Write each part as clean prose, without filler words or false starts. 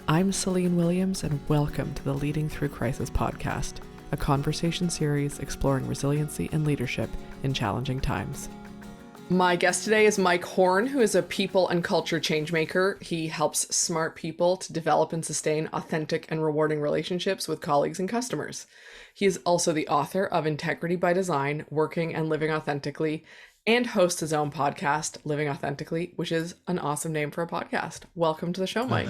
I'm Celine Williams, and welcome to the Leading Through Crisis podcast, a conversation series exploring resiliency and leadership in challenging times. My guest today is Mike Horne, who is a people and culture changemaker. He helps smart people to develop and sustain authentic and rewarding relationships with colleagues and customers. He is also the author of Integrity by Design, Working and Living Authentically, and hosts his own podcast, Living Authentically, which is an awesome name for a podcast. Welcome to the show, Mike.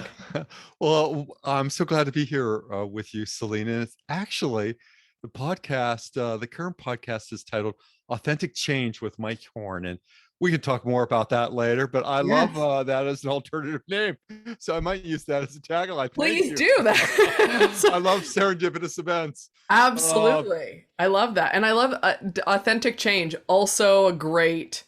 Well, I'm so glad to be here with you, Selena. It's actually the podcast, the current podcast is titled Authentic Change with Mike Horne. And we can talk more about that later, but I love that as an alternative name. So I might use that as a tagline. Please do that. I love serendipitous events. Absolutely. I love that. And I love Authentic Change. Also a great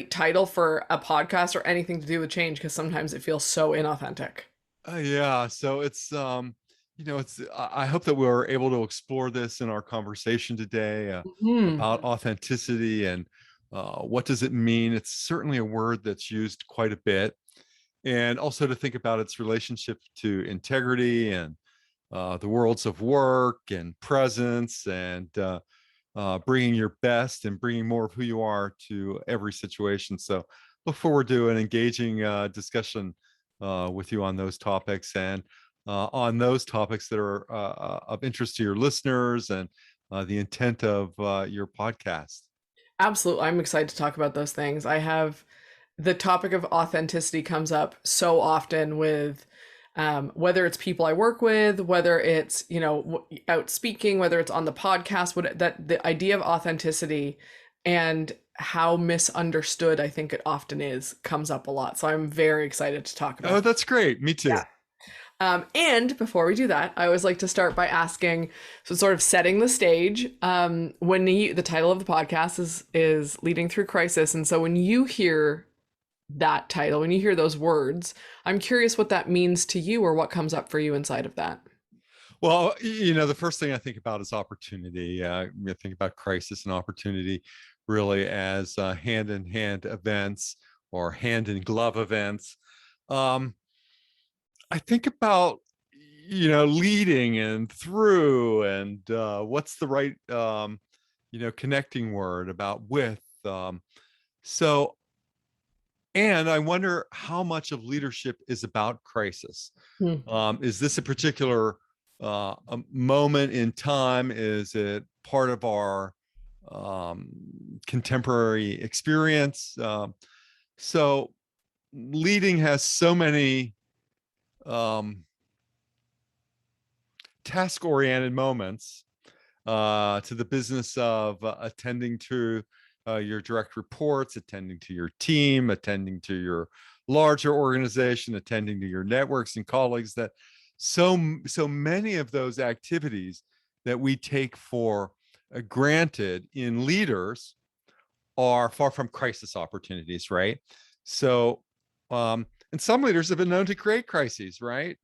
title for a podcast or anything to do with change, because sometimes it feels so inauthentic. Yeah. So it's, I hope that we're able to explore this in our conversation today about authenticity and what does it mean? It's certainly a word that's used quite a bit. And also to think about its relationship to integrity and the worlds of work and presence and bringing your best and bringing more of who you are to every situation. So look forward to an engaging discussion with you on those topics and on those topics that are of interest to your listeners and the intent of your podcast. Absolutely. I'm excited to talk about those things. The topic of authenticity comes up so often with whether it's people I work with, whether it's, out speaking, whether it's on the podcast, the idea of authenticity and how misunderstood I think it often is comes up a lot. So I'm very excited to talk about it. Oh, that's great. Me too. Yeah. And before we do that, I always like to start by asking, so sort of setting the stage. The title of the podcast is Leading Through Crisis. And so when you hear that title, when you hear those words, I'm curious what that means to you or what comes up for you inside of that. Well, the first thing I think about is opportunity. I think about crisis and opportunity really as hand-in-hand events or hand-in-glove events. I think about, leading and through and what's the right, connecting word about with. And I wonder how much of leadership is about crisis. Is this a particular a moment in time? Is it part of our contemporary experience? So leading has so many task-oriented moments to the business of attending to your direct reports, attending to your team, attending to your larger organization, attending to your networks and colleagues, that so many of those activities that we take for granted in leaders are far from crisis opportunities, right? So and some leaders have been known to create crises, right?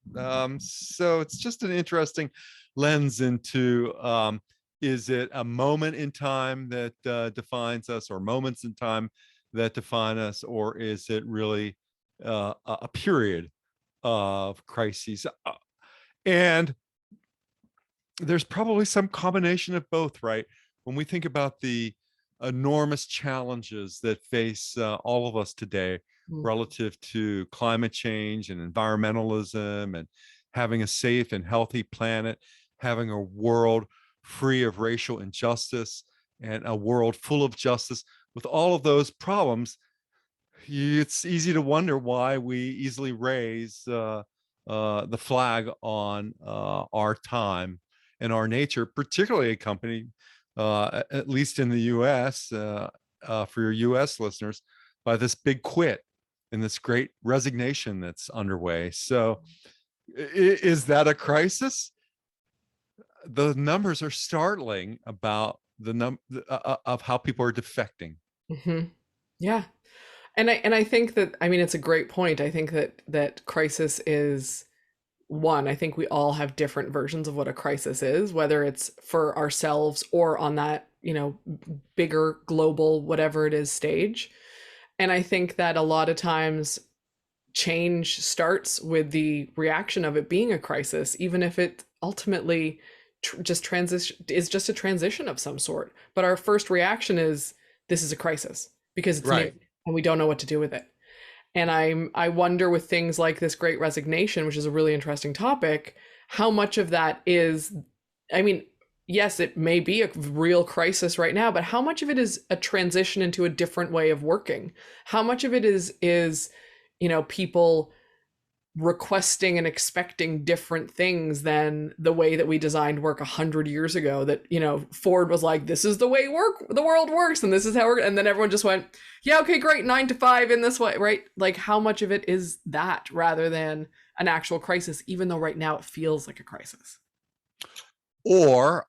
So it's just an interesting lens into, is it a moment in time that defines us, or moments in time that define us, or is it really a period of crises? And there's probably some combination of both, right? When we think about the enormous challenges that face all of us today, relative to climate change and environmentalism and having a safe and healthy planet, having a world free of racial injustice and a world full of justice. With all of those problems, it's easy to wonder why we easily raise the flag on our time and our nature, particularly a company, at least in the US, for your US listeners, by this big quit and this great resignation that's underway. So is that a crisis? The numbers are startling about of how people are defecting. Yeah. And I think that, it's a great point. I think that crisis is one. I think we all have different versions of what a crisis is, whether it's for ourselves or on that, bigger global, whatever it is, stage. And I think that a lot of times change starts with the reaction of it being a crisis, even if it ultimately just transition is just a transition of some sort. But our first reaction is this is a crisis because it's new Right. and we don't know what to do with it. And I wonder with things like this great resignation, which is a really interesting topic, how much of that is, I mean, yes, it may be a real crisis right now, but how much of it is a transition into a different way of working? How much of it is, people requesting and expecting different things than the way that we designed work 100 years ago, that Ford was like, this is the way the world works and this is how and then everyone just went, yeah, okay, great, 9 to 5 in this way, right? Like, how much of it is that rather than an actual crisis, even though right now it feels like a crisis? Or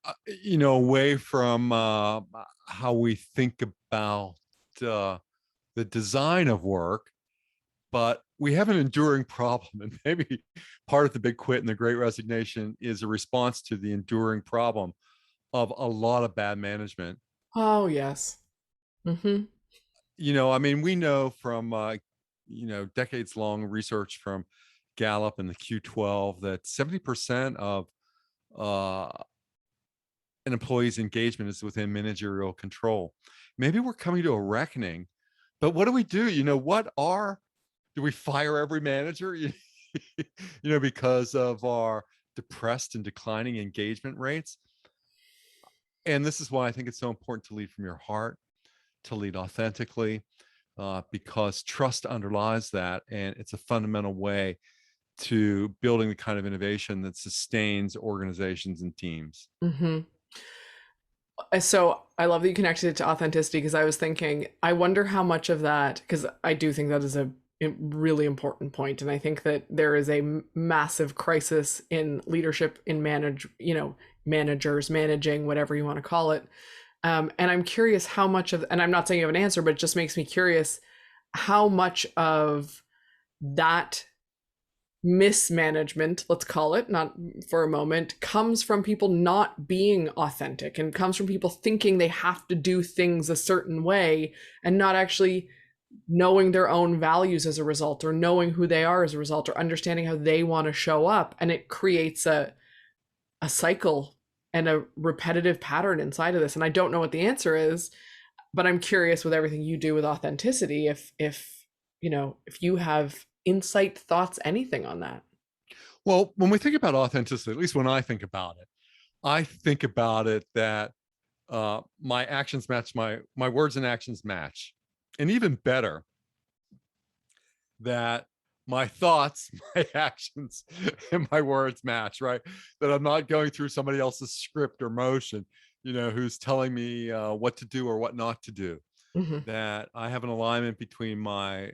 away from how we think about the design of work, but we have an enduring problem. And maybe part of the big quit and the great resignation is a response to the enduring problem of a lot of bad management. Oh yes. Mm-hmm. I mean, we know from decades long research from Gallup and the Q12 that 70% of uh, an employee's engagement is within managerial control. Maybe we're coming to a reckoning, but what do we do? Do we fire every manager? Because of our depressed and declining engagement rates. And this is why I think it's so important to lead from your heart, to lead authentically, because trust underlies that. And it's a fundamental way to building the kind of innovation that sustains organizations and teams. Mm-hmm. So I love that you connected it to authenticity, because I was thinking, I wonder how much of that, because I do think that is a really important point, and I think that there is a massive crisis in leadership, in managers managing, whatever you want to call it. And I'm curious how much of, and I'm not saying you have an answer, but it just makes me curious how much of that mismanagement, let's call it, not for a moment, comes from people not being authentic, and comes from people thinking they have to do things a certain way and not actually knowing their own values as a result, or knowing who they are as a result, or understanding how they want to show up. And it creates a cycle and a repetitive pattern inside of this. And I don't know what the answer is, but I'm curious, with everything you do with authenticity, if you have insight, thoughts, anything on that. Well, when we think about authenticity, at least when I think about it that my actions match my words, and actions match. And even better, that my thoughts, my actions, and my words match, right? That I'm not going through somebody else's script or motion, who's telling me what to do or what not to do. Mm-hmm. That I have an alignment between my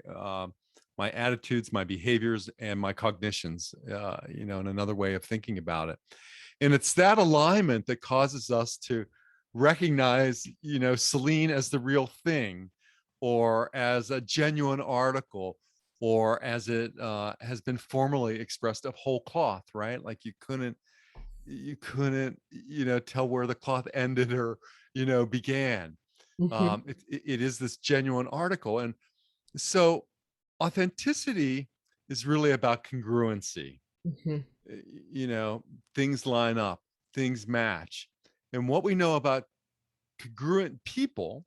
attitudes, my behaviors, and my cognitions, in another way of thinking about it. And it's that alignment that causes us to recognize, Celine as the real thing, or as a genuine article, or as it has been formally expressed of whole cloth, right? Like you couldn't tell where the cloth ended or began. Mm-hmm. It is this genuine article. And so authenticity is really about congruency. Mm-hmm. you know Things line up, things match. And what we know about congruent people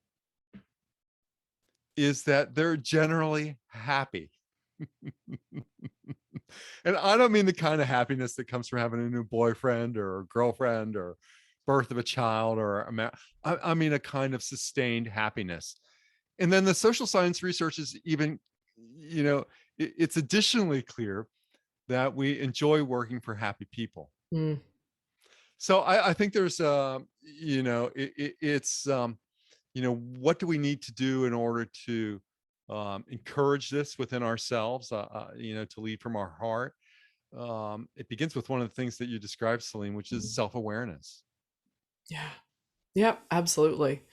is that they're generally happy. And I don't mean the kind of happiness that comes from having a new boyfriend or a girlfriend or birth of a child or I mean a kind of sustained happiness. And then the social science research is even, it's additionally clear that we enjoy working for happy people. Mm. So I think there's, it's, what do we need to do in order to encourage this within ourselves, to lead from our heart? It begins with one of the things that you described, Celine, which is self-awareness. Yeah. Yep, absolutely.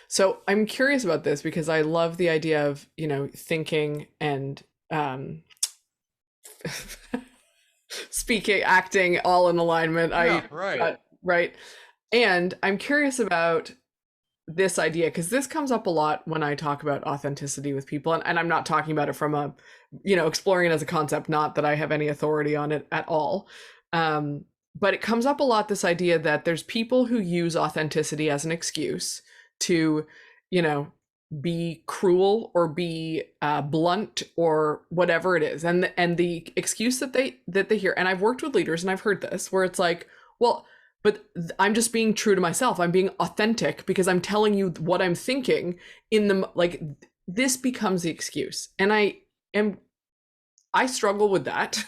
So I'm curious about this because I love the idea of, thinking and speaking, acting all in alignment. Yeah, right. Right. And I'm curious about this idea, because this comes up a lot when I talk about authenticity with people, and I'm not talking about it from a, exploring it as a concept, not that I have any authority on it at all. Um, but it comes up a lot, this idea that there's people who use authenticity as an excuse to, you know, be cruel or be blunt or whatever it is, and the excuse that they hear, and I've worked with leaders and I've heard this, where it's like, well, but I'm just being true to myself. I'm being authentic because I'm telling you what I'm thinking in the, like, this becomes the excuse. And I struggle with that.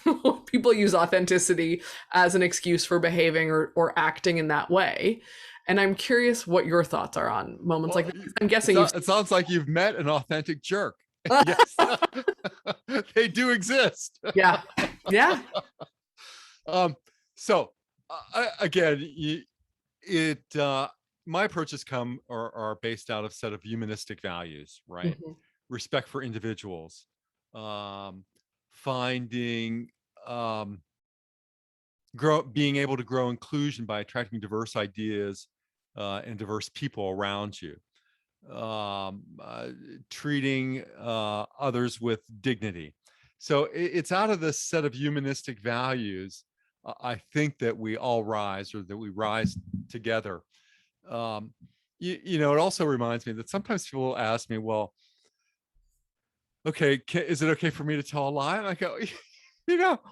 People use authenticity as an excuse for behaving or acting in that way. And I'm curious what your thoughts are on moments Well, like this. I'm guessing it sounds like you've met an authentic jerk. Yes, they do exist. Yeah. Yeah. So again, my approaches are based out of a set of humanistic values, right? Mhm. Respect for individuals, finding being able to grow inclusion by attracting diverse ideas and diverse people around you, treating others with dignity. So it's out of this set of humanistic values, I think, that we all rise, or that we rise together. It also reminds me that sometimes people ask me, well, okay, is it okay for me to tell a lie? And I go,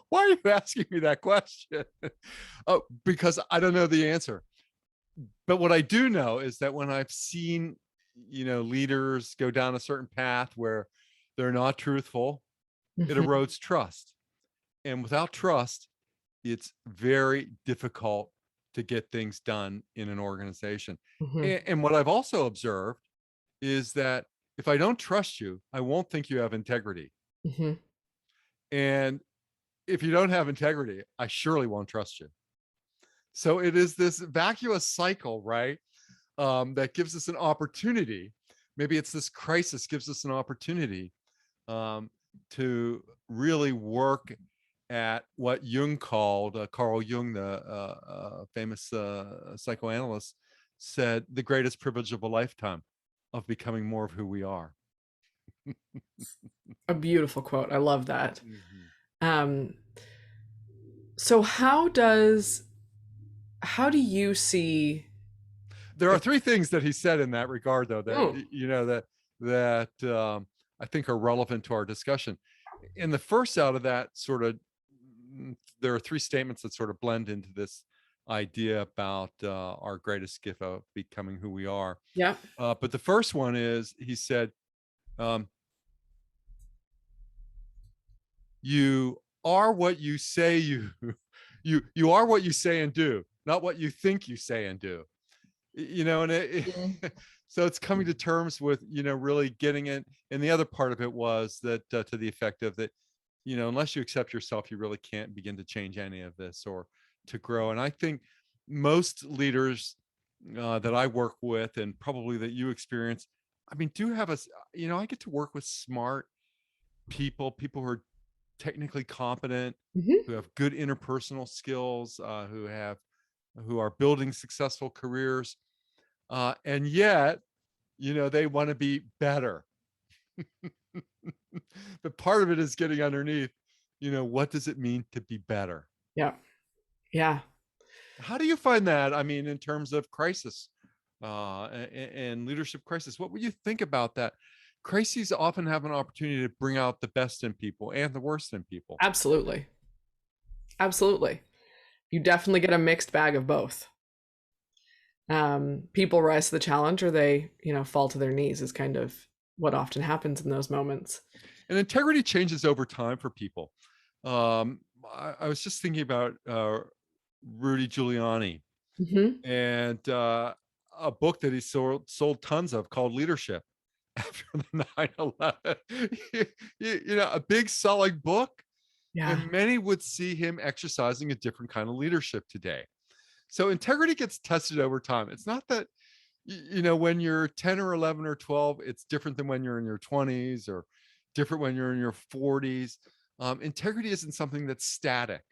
why are you asking me that question? Oh, because I don't know the answer. But what I do know is that when I've seen, leaders go down a certain path where they're not truthful, it Mhm. erodes trust. And without trust, it's very difficult to get things done in an organization. Mhm. And what I've also observed is that if I don't trust you, I won't think you have integrity. Mhm. And if you don't have integrity, I surely won't trust you. So it is this vacuous cycle, right? That gives us an opportunity. Maybe it's this crisis gives us an opportunity um, to really work at what Jung called, Carl Jung, the famous psychoanalyst, said the greatest privilege of a lifetime, of becoming more of who we are. A beautiful quote. I love that. Mhm. Um, so how do you see? There are three things that he said in that regard, though, that Oh, I think are relevant to our discussion. In the first out of that sort of, there are three statements that sort of blend into this idea about our greatest gift of becoming who we are. yeah. But the first one is, he said, um, "You are what you say you you are what you say and do, not what you think you say and do." And Mhm. so it's coming to terms with, really getting it. And the other part of it was that, to the effect of that, unless you accept yourself, you really can't begin to change any of this or to grow. And I think most leaders that I work with, and probably that you experience, I mean, do have I get to work with smart people who are technically competent, Mhm. who have good interpersonal skills, who are building successful careers, and yet, they want to be better. But part of it is getting underneath, what does it mean to be better? Yeah. Yeah. How do you find that? I mean, in terms of crisis and leadership crisis, what would you think about that? Crises often have an opportunity to bring out the best in people and the worst in people. Absolutely. Absolutely. You definitely get a mixed bag of both. People rise to the challenge, or they, fall to their knees, is kind of what often happens in those moments. And integrity changes over time for people. I was just thinking about Rudy Giuliani, Hmm. and a book that he sold tons of, called Leadership, after the 9/11. A big selling book, Yeah. and many would see him exercising a different kind of leadership today. So integrity gets tested over time. It's not that, when you're 10 or 11 or 12, it's different than when you're in your 20s, or different when you're in your 40s. Integrity isn't something that's static,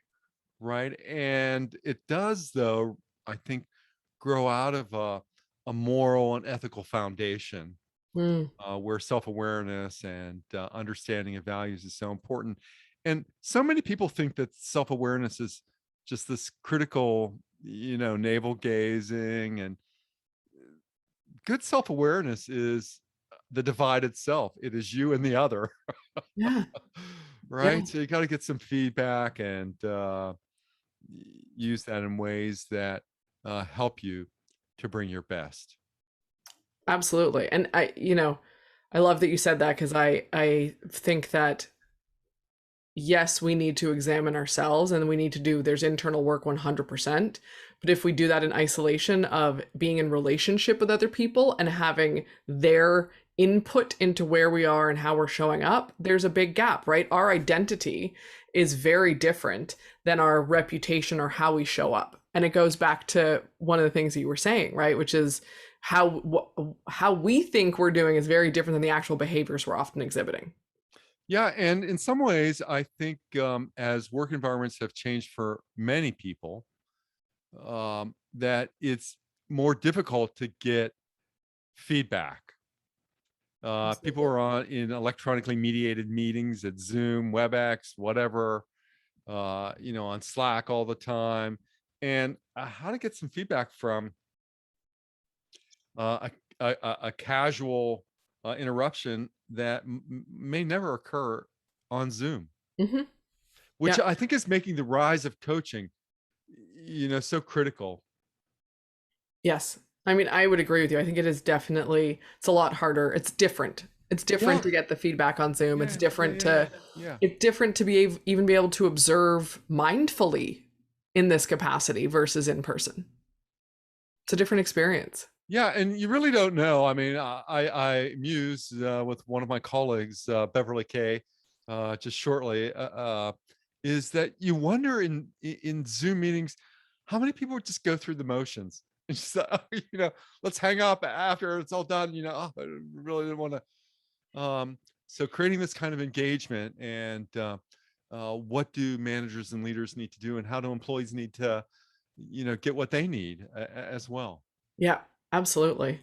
right? And it does, though, I think, grow out of a moral and ethical foundation, Mm. where self-awareness and understanding of values is so important. And so many people think that self-awareness is just this critical, navel gazing, and good self-awareness is the divided self. It is you and the other. Yeah. Yeah. Right? So you got to get some feedback and use that in ways that help you to bring your best. Absolutely. And I love that you said that, because I think that yes, we need to examine ourselves and we need to do, there's internal work 100%. But if we do that in isolation of being in relationship with other people and having their input into where we are and how we're showing up, there's a big gap, right? Our identity is very different than our reputation or how we show up. And it goes back to one of the things that you were saying, right? Which is how we think we're doing is very different than the actual behaviors we're often exhibiting. Yeah, and in some ways, I think as work environments have changed for many people, that it's more difficult to get feedback. People Absolutely. are in electronically mediated meetings at Zoom, WebEx, whatever, on Slack all the time. And how to get some feedback from a casual interruption that may never occur on Zoom, Hmm. which Yeah. I think is making the rise of coaching, so critical. Yes. I mean, I would agree with you. I think it is definitely, it's a lot harder. It's different. It's different Yeah, to get the feedback on Zoom. yeah, yeah, yeah, yeah. It's different to even be able to observe mindfully in this capacity versus in person. It's a different experience. Yeah, and you really don't know. I mean, I mused with one of my colleagues, Beverly Kay, just shortly. Is that you wonder in Zoom meetings how many people would just go through the motions and just let's hang up after it's all done. Oh, I really didn't want to. So creating this kind of engagement, and what do managers and leaders need to do, and how do employees need to get what they need as well. Yeah, absolutely.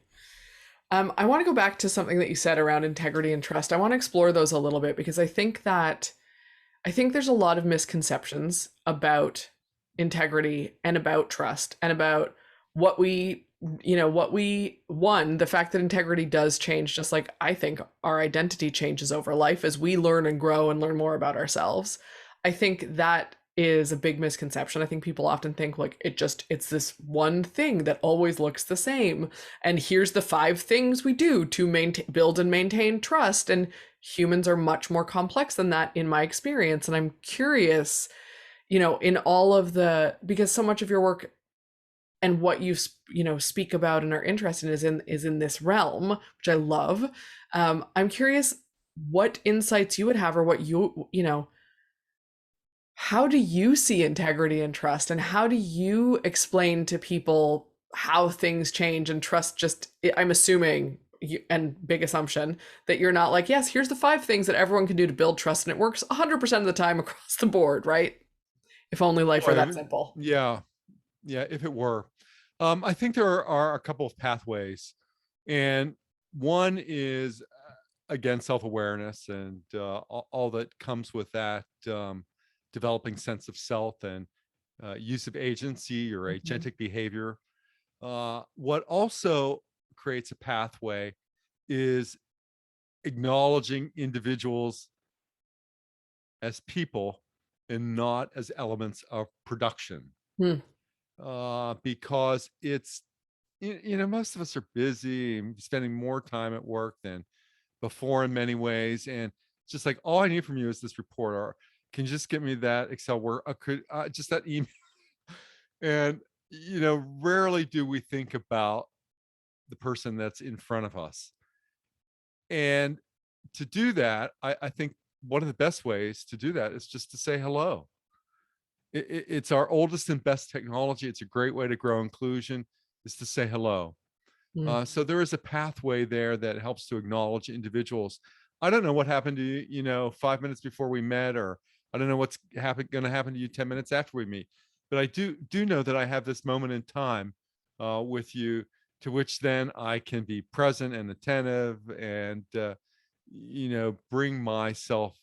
I want to go back to something that you said around integrity and trust. I want to explore those a little bit, because I think there's a lot of misconceptions about integrity and about trust and about what we, the fact that integrity does change, just like I think our identity changes over life as we learn and grow and learn more about ourselves. I think that is a big misconception. I think people often think like it's this one thing that always looks the same. And here's the 5 things we do to build and maintain trust. And humans are much more complex than that in my experience. And I'm curious, in all of because so much of your work and what you speak about and are interested in is in this realm, which I love. I'm curious what insights you would have, or what how do you see integrity and trust, and how do you explain to people how things change and trust? Just, I'm assuming, and big assumption, that you're not like, yes, here's the 5 things that everyone can do to build trust and it works 100% of the time across the board, right? If only life were that Boy, simple. yeah, yeah, if it were. I think there are a couple of pathways, and one is again self-awareness, and all that comes with that, developing sense of self, and use of agency or Mhm. agentic behavior. What also creates a pathway is acknowledging individuals as people and not as elements of production, Hmm. because it's most of us are busy, spending more time at work than before in many ways, and it's just like, all I need from you is this report, or can you just get me that Excel work, could just that email. And rarely do we think about the person that's in front of us. And to do that, I think one of the best ways to do that is just to say hello. It's our oldest and best technology. It's a great way to grow inclusion, is to say hello. Hmm. So there is a pathway there that helps to acknowledge individuals. I don't know what happened to you, 5 minutes before we met, or I don't know what's going to happen to you 10 minutes after we meet. But I do know that I have this moment in time with you to which then I can be present and attentive and, bring myself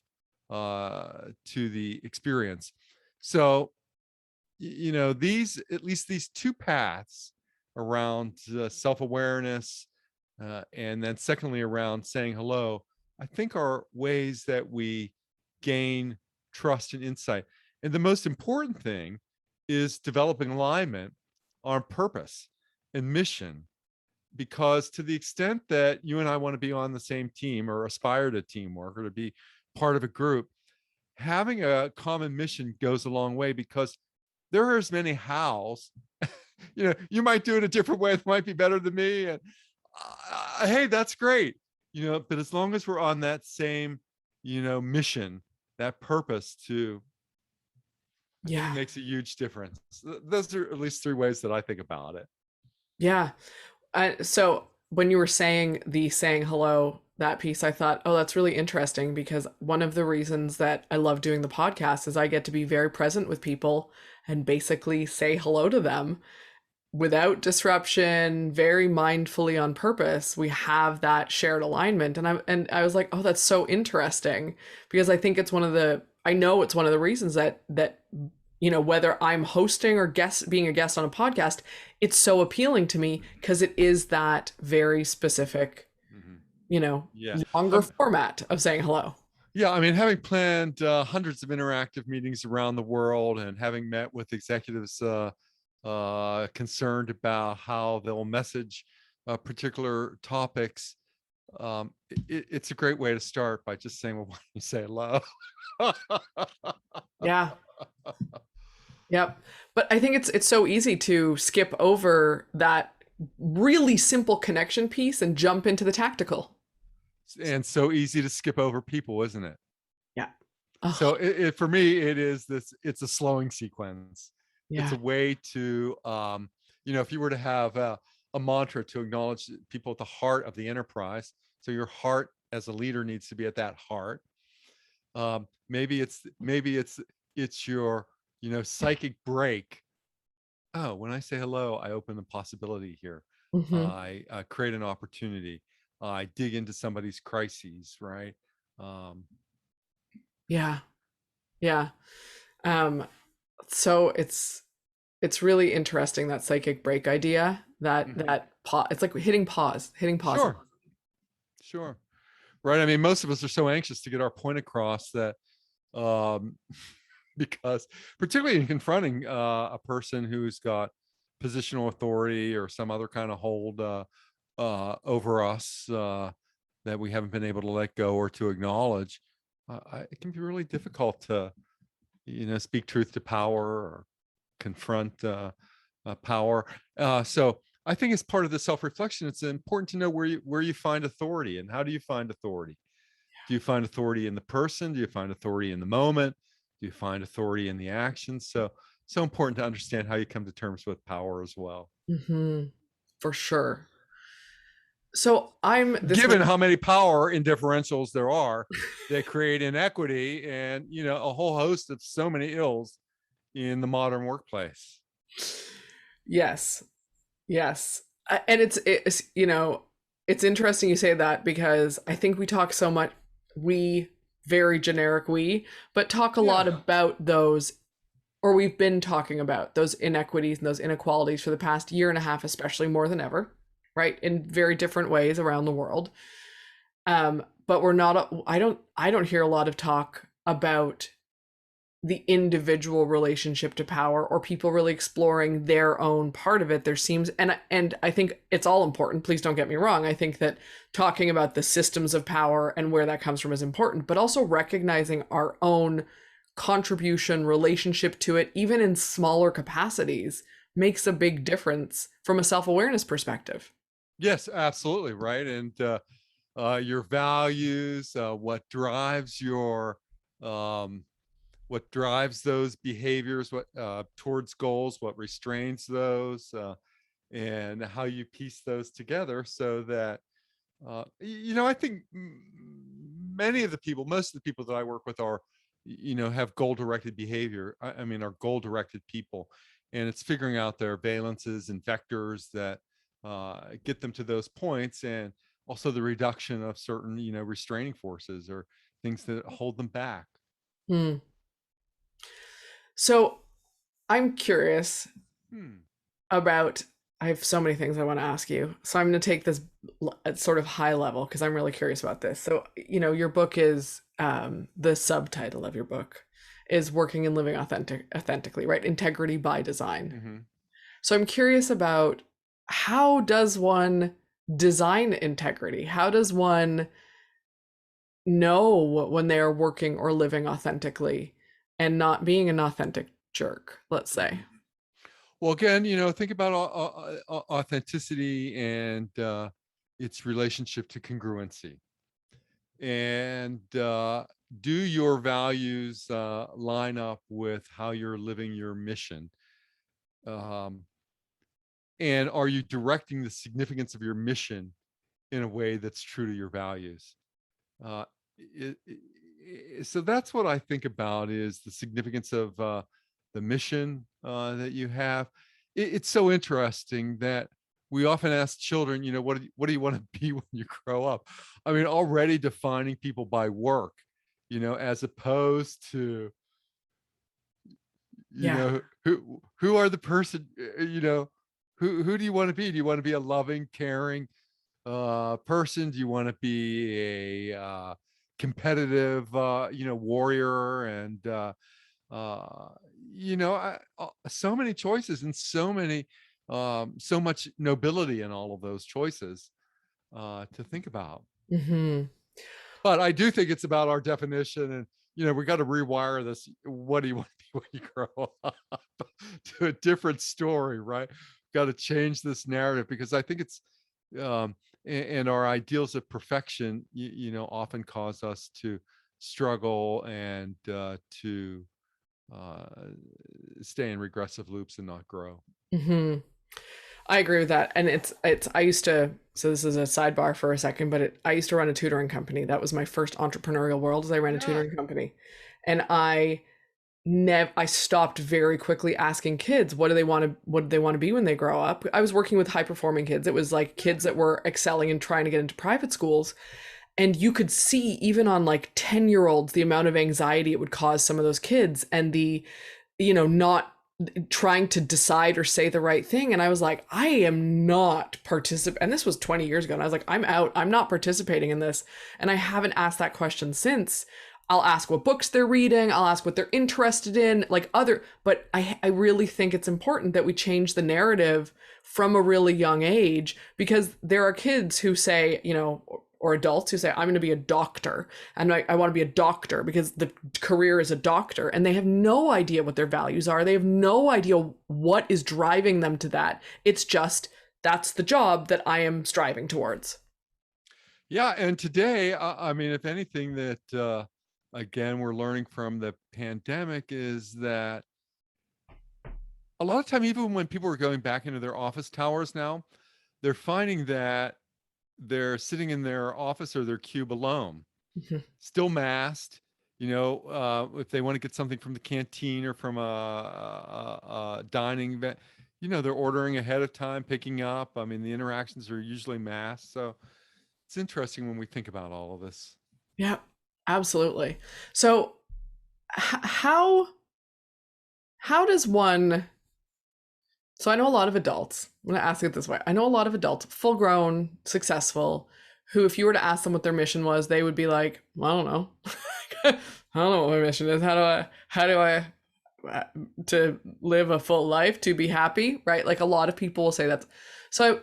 to the experience. So, at least these two paths around self-awareness, and then secondly around saying hello, I think are ways that we gain trust and insight. And the most important thing is developing alignment on purpose and mission, because to the extent that you and I want to be on the same team or aspire to teamwork or to be part of a group, having a common mission goes a long way, because there are as many hows. You might do it a different way that might be better than me, and hey, that's great. But as long as we're on that same mission, that purpose too, I think it Yeah. makes a huge difference. Those are at least three ways that I think about it. Yeah. So when you were saying hello, that piece, I thought, oh, that's really interesting, because one of the reasons that I love doing the podcast is I get to be very present with people and basically say hello to them without disruption, very mindfully on purpose. We have that shared alignment. And I was like, oh, that's so interesting, because I know it's one of the reasons that whether I'm hosting or being a guest on a podcast, it's so appealing to me, because it is that very specific, Yeah. longer format of saying hello. Yeah, I mean, having planned hundreds of interactive meetings around the world, and having met with executives concerned about how they'll message particular topics, it's a great way to start by just saying, well, why don't you say hello? Yeah. Yep. But I think it's so easy to skip over that really simple connection piece and jump into the tactical. And so easy to skip over people, isn't it? Yeah. So Oh, for me, it's a slowing sequence. It's yeah. a way to, if you were to have a mantra to acknowledge people at the heart of the enterprise, so your heart as a leader needs to be at that heart. Maybe it's your, psychic break. Oh, when I say hello, I open the possibility here. Hmm. I create an opportunity. I dig into somebody's crises, right? Um, Yeah. Yeah. Um, so it's really interesting, that psychic break idea, mhm. it's like hitting pause. Sure, sure. Right. I mean, most of us are so anxious to get our point across that, um, because particularly in confronting a person who's got positional authority or some other kind of hold over us, that we haven't been able to let go or to acknowledge, it can be really difficult to, speak truth to power or confront power. So I think as part of the self-reflection, it's important to know where you find authority, and how do you find authority. Do you find authority in the person? Do you find authority in the moment? Do you find authority in the actions? So important to understand how you come to terms with power as well. Hmm. For sure. So I'm this Given might how many power in differentials there are, they create inequity and a whole host of so many ills in the modern workplace. Yes. Yes. And it's interesting you say that, because I think we talk so much, we, very generic but talk a lot Yeah, about those, or we've been talking about those inequities and those inequalities for the past year and a half, especially more than ever, right? In very different ways around the world. But I don't hear a lot of talk about the individual relationship to power, or people really exploring their own part of it. There seems, and I think it's all important, please don't get me wrong. I think that talking about the systems of power and where that comes from is important, but also recognizing our own contribution, relationship to it, even in smaller capacities, makes a big difference from a self-awareness perspective. yes, absolutely. Right. And your values, um, what drives those behaviors, what towards goals, what restrains those, and how you piece those together so that, I think most of the people that I work with are, have goal directed behavior. I mean, are goal directed people, and it's figuring out their valences and vectors that get them to those points, and also the reduction of certain, restraining forces or things that hold them back. Hmm. So I'm curious Hmm. about, I have so many things I want to ask you. So I'm going to take this at sort of high level because I'm really curious about this. So, your book is, the subtitle of your book is Working and Living Authentically, right? Integrity by Design. Mm-hmm. So I'm curious about, how does one design integrity? How does one know when they are working or living authentically and not being an authentic jerk, let's say? Well, again, think about authenticity and its relationship to congruency. And do your values line up with how you're living your mission? Um, and are you directing the significance of your mission in a way that's true to your values? Uh, so that's what I think about, is the significance of the mission that you have. It's so interesting that we often ask children, what do you want to be when you grow up? I mean, already defining people by work, as opposed to, Yeah. who are the person, who do you want to be? Do you want to be a loving, caring person? Do you want to be a competitive, warrior? And so many choices, and so much nobility in all of those choices to think about. Hmm. But I do think it's about our definition, and we got to rewire this. What do you want to be when you grow up? To a different story, right? Got to change this narrative, because I think it's and our ideals of perfection, often cause us to struggle and to uh, stay in regressive loops and not grow. Hmm. I agree with that. And I used to, so this is a sidebar for a second, but I used to run a tutoring company. That was my first entrepreneurial world, as I ran a Yeah. tutoring company. And I stopped very quickly asking kids, what do they want to be when they grow up? I was working with high performing kids. It was like kids that were excelling and trying to get into private schools. And you could see, even on like 10-year-olds, the amount of anxiety it would cause some of those kids, and the, not trying to decide or say the right thing. And I was like, I am not participating. And this was 20 years ago. And I was like, I'm out. I'm not participating in this. And I haven't asked that question since. I'll ask what books they're reading. I'll ask what they're interested in, but I really think it's important that we change the narrative from a really young age, because there are kids who say, or adults who say, I'm going to be a doctor, and I want to be a doctor because the career is a doctor, and they have no idea what their values are. They have no idea what is driving them to that. It's just, that's the job that I am striving towards. Yeah, and today, I mean, if anything, that again we're learning from the pandemic, is that a lot of time, even when people are going back into their office towers now, they're finding that they're sitting in their office or their cube alone, Mhm. still masked. If they want to get something from the canteen or from a dining event, they're ordering ahead of time, picking up. I mean, the interactions are usually masked. So it's interesting when we think about all of this. Yeah, absolutely. So, how does one? So I know a lot of adults. I'm going to ask it this way. I know a lot of adults, full grown, successful, who, if you were to ask them what their mission was, they would be like, well, I don't know. I don't know what my mission is. Uh, to live a full life, to be happy, right? Like, a lot of people will say that. So,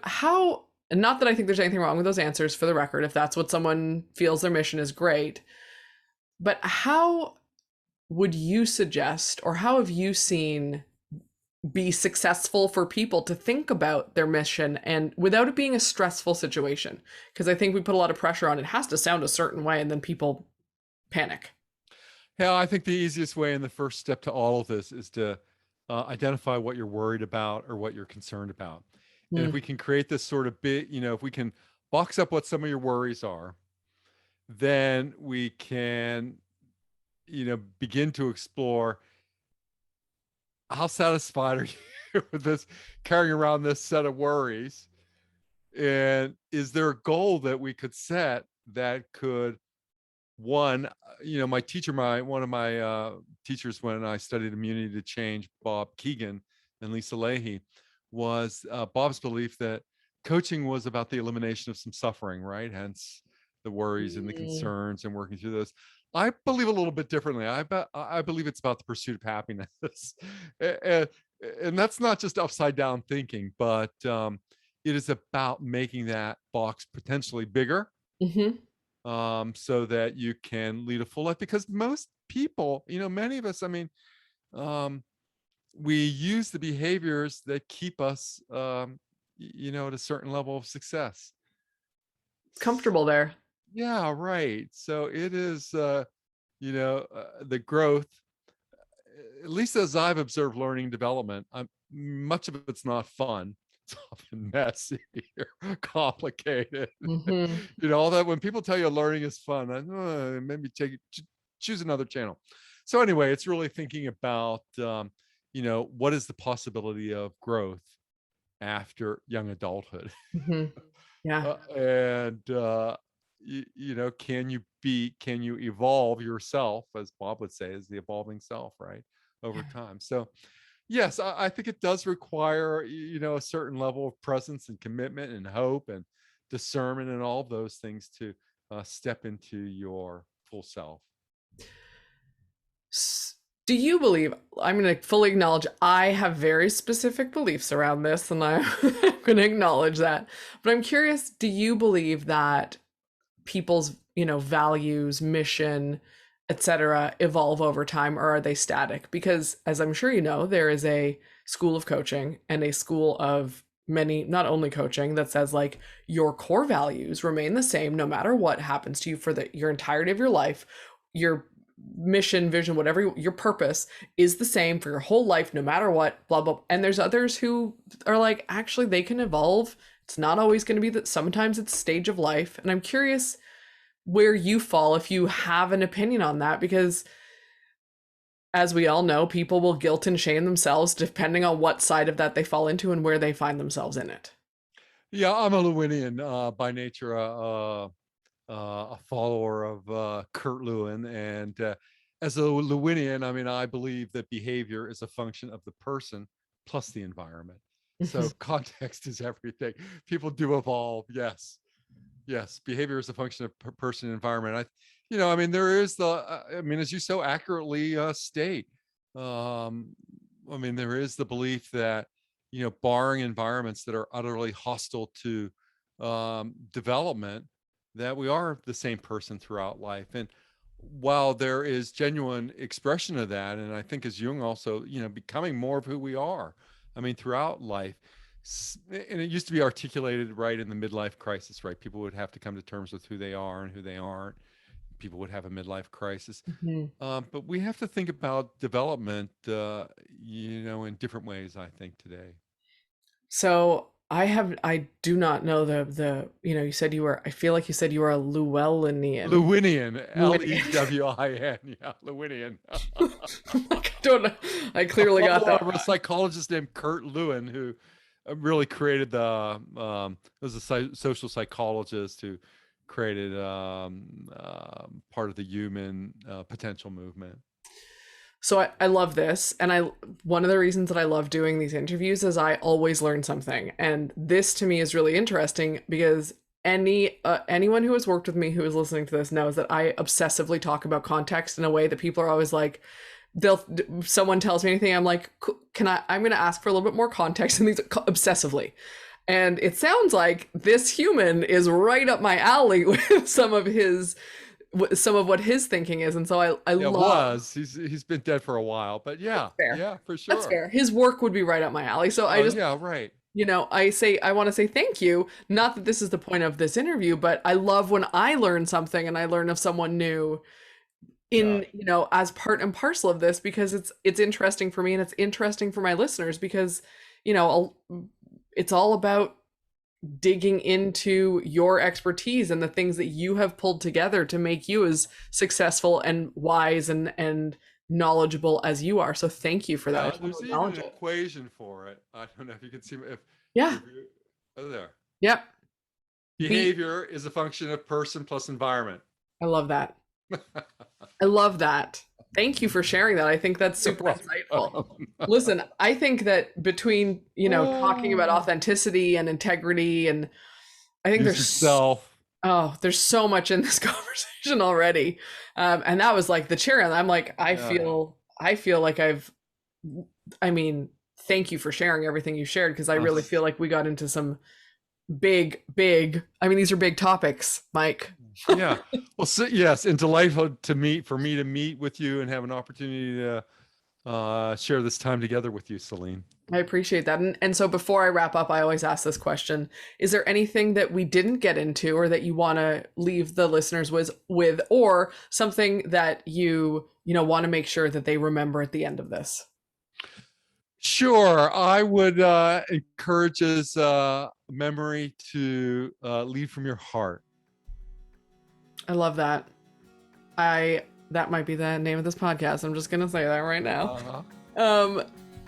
and not that I think there's anything wrong with those answers, for the record. If that's what someone feels their mission is, great. But how would you suggest, or how have you seen be successful for people to think about their mission, and without it being a stressful situation? Because I think we put a lot of pressure on it. It has to sound a certain way, and then people panic. Yeah, I think the easiest way and the first step to all of this is to identify what you're worried about or what you're concerned about. And if Mm. we can create this sort of bit, if we can box up what some of your worries are, then we can, begin to explore, how satisfied are you with this, carrying around this set of worries? And is there a goal that we could set that could, one, my teacher, one of my teachers when I studied immunity to change, Bob Keegan and Lisa Leahy, was Bob's belief that coaching was about the elimination of some suffering, right? Hence the worries and the Mm, concerns and working through those. I believe a little bit differently. I believe it's about the pursuit of happiness. and, and that's not just upside down thinking, but it is about making that box potentially bigger, mhm. so that you can lead a full life. Because most people, many of us, um, we use the behaviors that keep us, at a certain level of success. Comfortable there. Yeah, right. So it is, the growth, at least as I've observed learning development, much of it's not fun. It's often messy or complicated. Mhm. All that when people tell you learning is fun, maybe choose another channel. So anyway, it's really thinking about, what is the possibility of growth after young adulthood? Mhm. Yeah. And can you evolve yourself, as Bob would say, as the evolving self, right, over Yeah. time? So yes, I think it does require, a certain level of presence and commitment and hope and discernment and all of those things to step into your full self. S- Do you believe, I'm going to fully acknowledge I have very specific beliefs around this, and I'm going to acknowledge that. But I'm curious, do you believe that people's, values, mission, etc., evolve over time, or are they static? Because as I'm sure you know, there is a school of coaching and a school of many, not only coaching, that says like your core values remain the same no matter what happens to you for your entirety of your life. Your mission, vision, whatever your purpose is the same for your whole life no matter what, blah blah. And there's others who are like, actually they can evolve. It's not always going to be that, sometimes it's stage of life. And I'm curious where you fall if you have an opinion on that, because as we all know, people will guilt and shame themselves depending on what side of that they fall into and where they find themselves in it. Yeah, I'm a Lewinian by nature, a follower of Kurt Lewin. And as a Lewinian, I believe that behavior is a function of the person plus the environment. So context is everything. People do evolve. Yes. Yes. Behavior is a function of person and environment. There is as you so accurately state, um, there is the belief that, barring environments that are utterly hostile to development, that we are the same person throughout life. And while there is genuine expression of that, and I think as Jung also, becoming more of who we are, throughout life, and it used to be articulated right in the midlife crisis, right? People would have to come to terms with who they are and who they aren't. People would have a midlife crisis. Mhm. But we have to think about development, in different ways, I think, today. So I do not know you said you were, I feel like you said you were a Llewellynian. Lewinian, Llewellyn. Lewin, yeah, Lewinian. Like, I don't know. I A clearly got follower that of a wrong. psychologist named Kurt Lewin, who really created was a social psychologist who created part of the human potential movement. So I love this. And one of the reasons that I love doing these interviews is I always learn something. And this to me is really interesting because anyone who has worked with me who is listening to this knows that I obsessively talk about context in a way that people are always like, someone tells me anything, I'm like, I'm going to ask for a little bit more context and these obsessively. And it sounds like this human is right up my alley with some of what his thinking is. And so I Yeah, love. he's been dead for a while, but yeah, Fair. yeah, for That's sure. fair. His work would be right up my alley. So I just, Yeah, right. I want to say thank you. Not that this is the point of this interview, but I love when I learn something and I learn of someone new Yeah. in, as part and parcel of this, because it's interesting for me and it's interesting for my listeners because, it's all about digging into your expertise and the things that you have pulled together to make you as successful and wise and knowledgeable as you are. So thank you for that. I Yeah, just want there's to even acknowledge an it. equation for it. I don't know if you can see if Yeah. if you oh there. Yep. Behavior is a function of person plus environment. I love that. I love that. Thank you for sharing that. I think that's super insightful. Listen, I think that between, talking about authenticity and integrity, and I think there's so much in this conversation already. And that was like the cherry. And I'm like, I feel like thank you for sharing everything you shared, because I really feel like we got into some big, these are big topics, Mike. Yeah. Well, so, yes, and delightful for me to meet with you and have an opportunity to share this time together with you, Celine. I appreciate that. And so before I wrap up, I always ask this question. Is there anything that we didn't get into, or that you want to leave the listeners with, or something that you want to make sure that they remember at the end of this? Sure. I would encourage as memory to lead from your heart. I love that. That might be the name of this podcast. I'm just going to say that right now.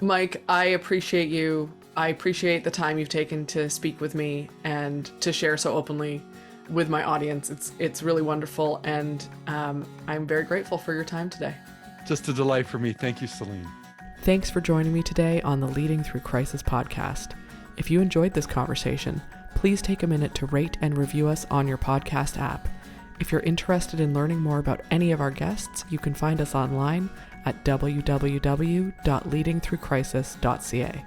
Mike, I appreciate you. I appreciate the time you've taken to speak with me and to share so openly with my audience. It's really wonderful. And I'm very grateful for your time today. Just a delight for me. Thank you, Celine. Thanks for joining me today on the Leading Through Crisis podcast. If you enjoyed this conversation, please take a minute to rate and review us on your podcast app. If you're interested in learning more about any of our guests, you can find us online at www.leadingthroughcrisis.ca.